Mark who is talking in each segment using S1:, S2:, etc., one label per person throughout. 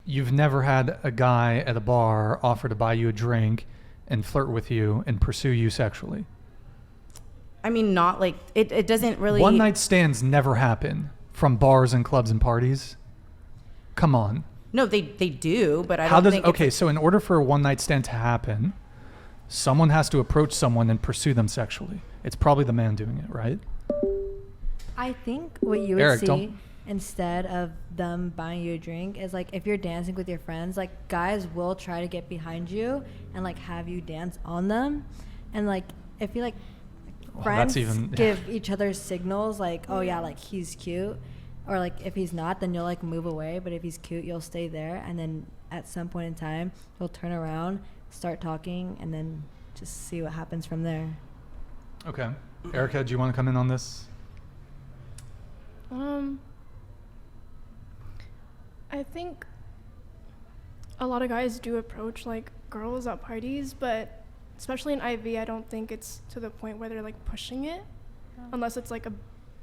S1: you've never had a guy at a bar offer to buy you a drink and flirt with you and pursue you sexually?
S2: I mean, not like it doesn't really.
S1: One night stands never happen from bars and clubs and parties. Come on.
S2: No, they do, but I
S1: How
S2: don't
S1: does
S2: think.
S1: okay? So in order for a one night stand to happen, someone has to approach someone and pursue them sexually. It's probably the man doing it, right?
S3: I think what you would
S1: Eric,
S3: see instead of them buying you a drink is like if you're dancing with your friends, like guys will try to get behind you and like have you dance on them, and like if you like friends give each other signals like, oh yeah, like he's cute, or like if he's not, then you'll like move away, but if he's cute, you'll stay there, and then at some point in time you'll turn around, start talking, and then just see what happens from there.
S1: Okay. Erica, do you want to come in on this?
S4: I think a lot of guys do approach like girls at parties, but especially in IV, I don't think it's to the point where they're like pushing it, unless it's like a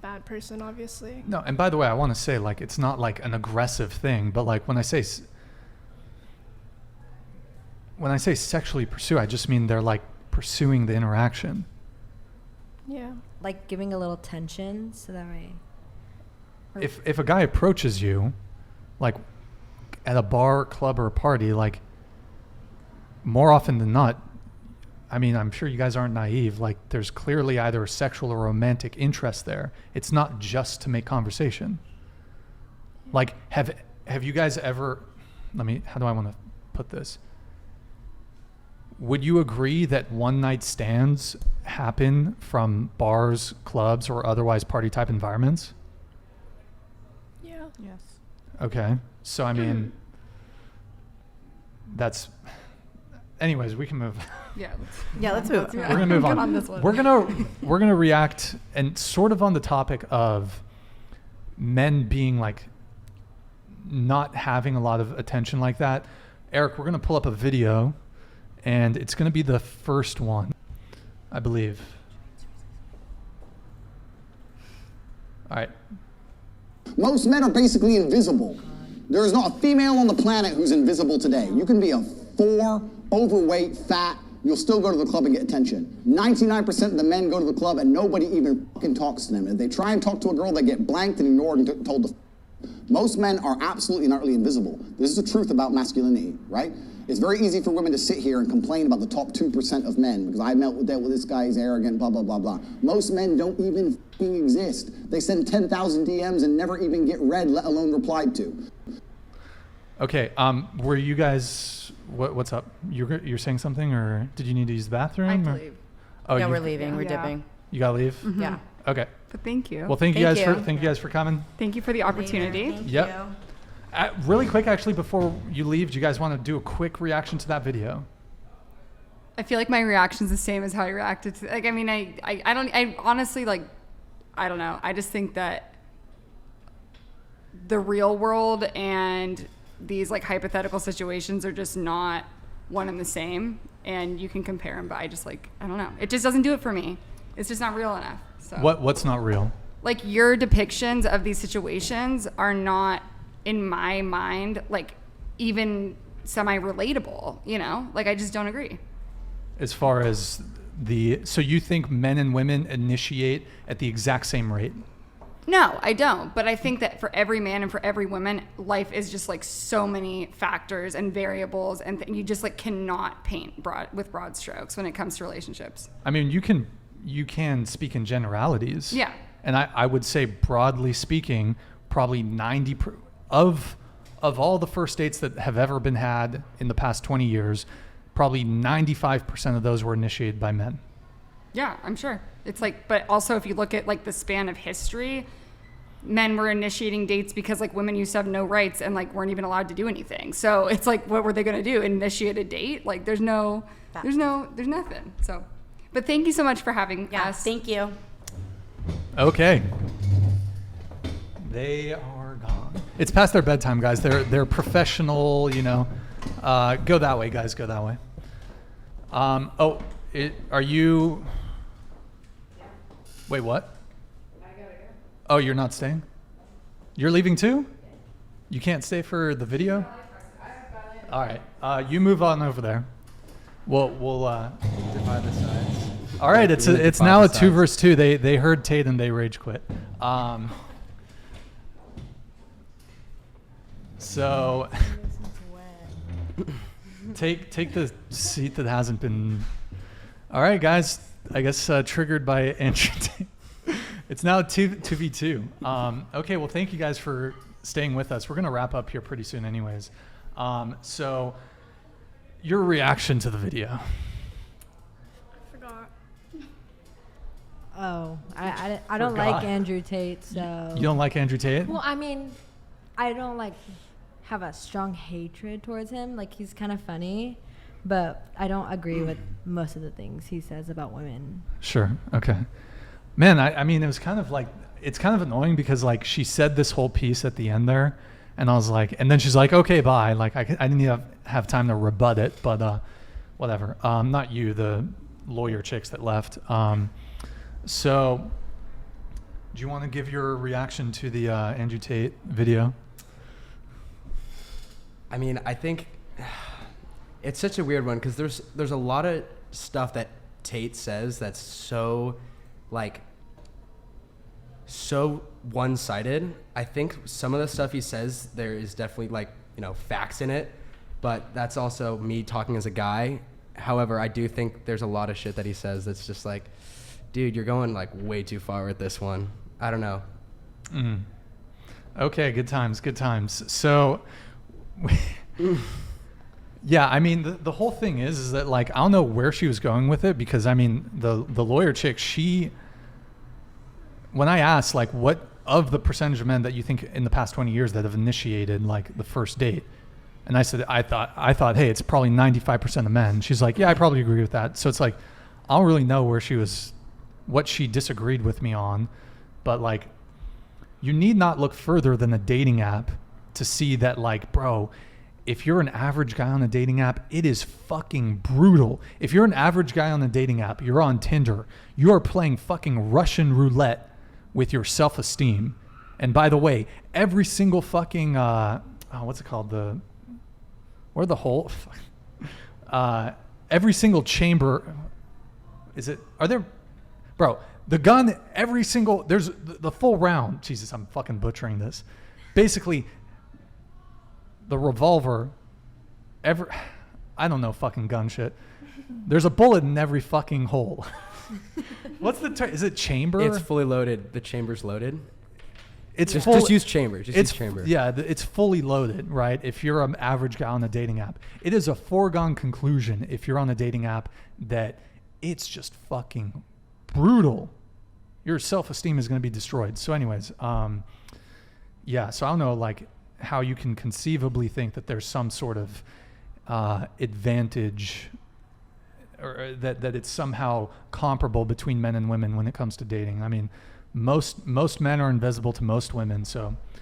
S4: bad person, obviously.
S1: No, and by the way, I want to say like it's not like an aggressive thing, but like when I say sexually pursue, I just mean they're like pursuing the interaction.
S4: Yeah.
S3: Like giving a little tension so that way.
S1: If a guy approaches you, like at a bar, club, or a party, like more often than not, I mean, I'm sure you guys aren't naive. Like there's clearly either a sexual or romantic interest there. It's not just to make conversation. Like have you guys ever, how do I want to put this? Would you agree that one night stands happen from bars, clubs, or otherwise party type environments?
S4: Yeah.
S2: Yes.
S1: Okay. So, I mean, that's, anyways, we can move.
S5: Yeah.
S2: Let's move.
S1: We're going to move on.
S5: This one.
S1: We're going to react and sort of on the topic of men being like not having a lot of attention like that. Eric, we're going to pull up a video and it's going to be the first one, I believe. All right.
S6: Most men are basically invisible. There is not a female on the planet who's invisible today. You can be a 4, overweight, fat, you'll still go to the club and get attention. 99% of the men go to the club and nobody even fucking talks to them. If they try and talk to a girl, they get blanked and ignored and told to Most men are absolutely and utterly invisible. This is the truth about masculinity, right? It's very easy for women to sit here and complain about the top 2% of men because I dealt with this guy, he's arrogant, blah, blah, blah, blah. Most men don't even fucking exist. They send 10,000 DMs and never even get read, let alone replied to.
S1: Okay, were you guys, what's up? You're saying something, or did you need to use the bathroom?
S5: I have to leave.
S1: Oh,
S2: Yeah, we're leaving. We're dipping.
S1: You gotta leave?
S5: Mm-hmm.
S2: Yeah.
S1: Okay.
S5: But thank you.
S1: Well, thank you guys for coming.
S5: Thank you for the opportunity.
S2: Thank
S1: Yep.
S2: you.
S1: Really quick, actually, before you leave, do you guys want to do a quick reaction to that video?
S5: I feel like my reaction's the same as how I reacted to, like, I mean, I honestly, like, I don't know. I just think that the real world and these like hypothetical situations are just not one and the same, and you can compare them, but I just like, I don't know. It just doesn't do it for me. It's just not real enough. So
S1: What's not real?
S5: like your depictions of these situations are not, in my mind, like even semi-relatable, you know? Like I just don't agree.
S1: As far as so you think men and women initiate at the exact same rate?
S5: No, I don't. But I think that for every man and for every woman, life is just like so many factors and variables, and you just like cannot paint with broad strokes when it comes to relationships.
S1: I mean, you can speak in generalities.
S5: Yeah.
S1: And I would say, broadly speaking, probably 90% of all the first dates that have ever been had in the past 20 years, probably 95% of those were initiated by men.
S5: Yeah, I'm sure. It's like, but also if you look at like the span of history, men were initiating dates because like women used to have no rights and like weren't even allowed to do anything. So it's like, what were they going to do? Initiate a date? Like there's nothing. So, but thank you so much for having us.
S2: Thank you.
S1: Okay. They are gone. It's past their bedtime, guys. They're professional, you know. Go that way, guys. Go that way. Are you... Wait, what? I gotta go. Oh, you're not staying? You're leaving too? You can't stay for the video? All right. You move on over there. We'll divide the sides. All right. It's now a 2 versus 2. They heard Tate and they rage quit. So take the seat that hasn't been. All right, guys. I guess triggered by Andrew Tate. It's now 2v2. Okay. Well, thank you guys for staying with us. We're gonna wrap up here pretty soon, anyways. So, your reaction to the video?
S4: I forgot.
S3: Oh, I don't
S1: Forgot.
S3: like Andrew Tate, so.
S1: You don't like Andrew Tate?
S3: Well, I mean, I don't like have a strong hatred towards him. Like, he's kind of funny, but I don't agree with most of the things he says about women.
S1: Sure. Okay. Man, I mean, it was kind of like, it's kind of annoying because like she said this whole piece at the end there, and I was like, and then she's like, okay, bye. Like I didn't even have time to rebut it, but whatever. Not you, the lawyer chicks that left. So do you want to give your reaction to the Andrew Tate video?
S7: I mean, I think it's such a weird one because there's a lot of stuff that Tate says that's so like so one-sided. I think some of the stuff he says there is definitely like, you know, facts in it, but that's also me talking as a guy. However, I do think there's a lot of shit that he says that's just like, dude, you're going like way too far with this one. I don't know.
S1: Okay, good times. So yeah, I mean, the whole thing is that like, I don't know where she was going with it because I mean, the lawyer chick, when I asked like what of the percentage of men that you think in the past 20 years that have initiated like the first date, and I said I thought hey, it's probably 95% of men. She's like, yeah, I probably agree with that. So it's like I don't really know what she disagreed with me on, but like you need not look further than a dating app to see that like, bro, if you're an average guy on a dating app, it is fucking brutal. If you're an average guy on a dating app, you're on Tinder, you are playing fucking Russian roulette with your self-esteem. And by the way, every single fucking, what's it called? Every single chamber, bro, the gun, there's the full round. Jesus, I'm fucking butchering this. Basically, the revolver, I don't know fucking gun shit. There's a bullet in every fucking hole. What's the term? Is it chamber?
S7: It's fully loaded. The chamber's loaded.
S1: It's
S7: just use chamber. Use chamber.
S1: Yeah, it's fully loaded, right? If you're an average guy on a dating app, it is a foregone conclusion if you're on a dating app that it's just fucking brutal. Your self-esteem is going to be destroyed. So anyways, yeah, so I don't know like how you can conceivably think that there's some sort of advantage or that it's somehow comparable between men and women when it comes to dating. I mean, most men are invisible to most women. So